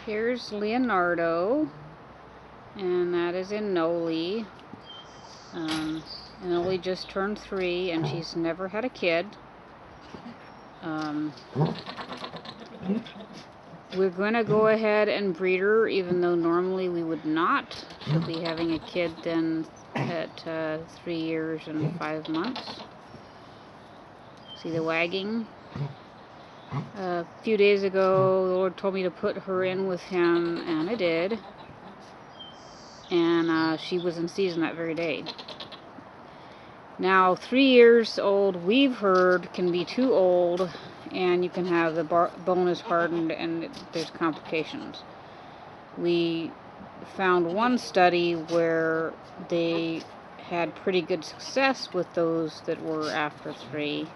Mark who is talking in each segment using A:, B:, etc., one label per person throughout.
A: Here's Leonardo, and that is in Noli. And Noli just turned 3, and she's never had a kid. We're going to go ahead and breed her, even though normally we would not. She'll be having a kid then at 3 years and 5 months. See the wagging? A few days ago, the Lord told me to put her in with him, and I did. And she was in season that very day. Now, 3 years old, we've heard, can be too old, and you can have the bone is hardened and there's complications. We found one study where they had pretty good success with those that were after 3.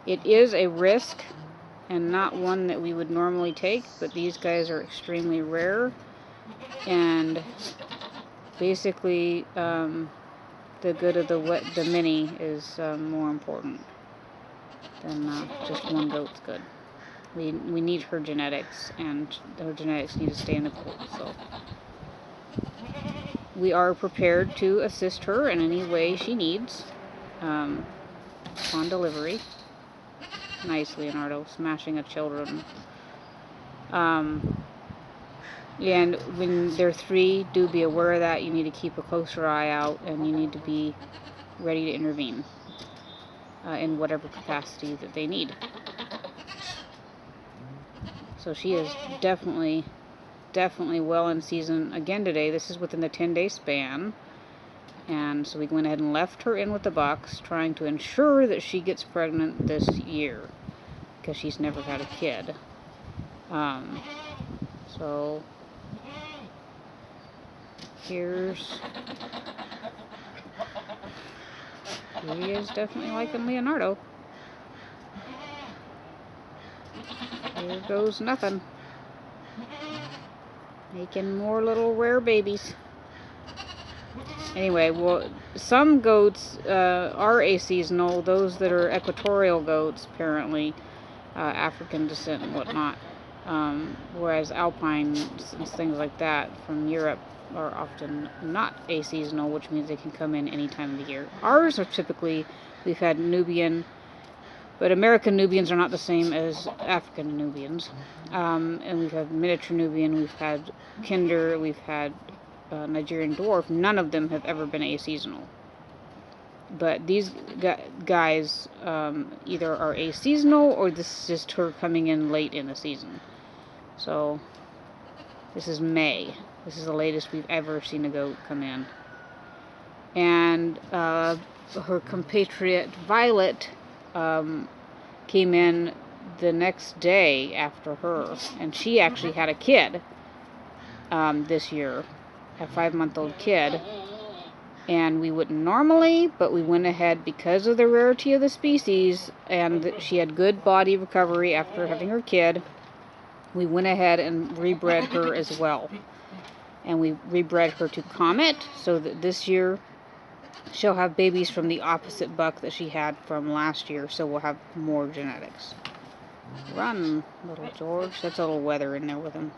A: It is a risk and not one that we would normally take, but these guys are extremely rare, and basically the good of the mini is more important than just one goat's good. We need her genetics, and her genetics need to stay in the colt. So we are prepared to assist her in any way she needs upon delivery. Nice, Leonardo, smashing at children. And when they're 3, do be aware of that. You need to keep a closer eye out, and you need to be ready to intervene in whatever capacity that they need. So she is definitely well in season again today. This is within the 10-day span. And so we went ahead and left her in with the bucks, trying to ensure that she gets pregnant this year, because she's never had a kid. So he is definitely liking Leonardo. Here goes nothing. Making more little rare babies. Anyway, well, some goats are aseasonal. Those that are equatorial goats, apparently, African descent and whatnot. Whereas alpine and things like that from Europe are often not aseasonal, which means they can come in any time of the year. Ours are typically, we've had Nubian, but American Nubians are not the same as African Nubians. And we've had miniature Nubian, we've had Kinder, we've had Nigerian dwarf. None of them have ever been aseasonal. But these guys either are aseasonal, or this is just her coming in late in the season. So this is May. This is the latest we've ever seen a goat come in. And her compatriot Violet came in the next day after her, and she actually had a kid this year, a 5-month-old kid. And we wouldn't normally, but we went ahead because of the rarity of the species, and she had good body recovery after having her kid. We went ahead and rebred her as well. And we rebred her to Comet, so that this year she'll have babies from the opposite buck that she had from last year, so we'll have more genetics. Run, little George. That's a little weather in there with him.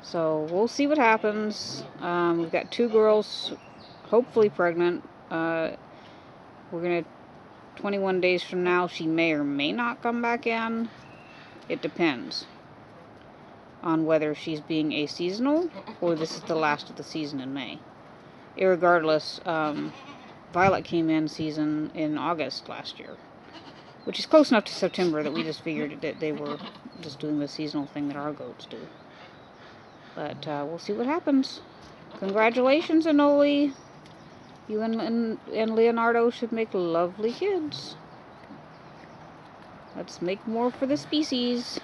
A: So we'll see what happens. We've got 2 girls, hopefully pregnant. We're going to, 21 days from now, she may or may not come back in. It depends on whether she's being aseasonal or this is the last of the season in May. Irregardless, Violet came in season in August last year, which is close enough to September that we just figured that they were just doing the seasonal thing that our goats do. But we'll see what happens. Congratulations, Anoli. You and Leonardo should make lovely kids. Let's make more for the species.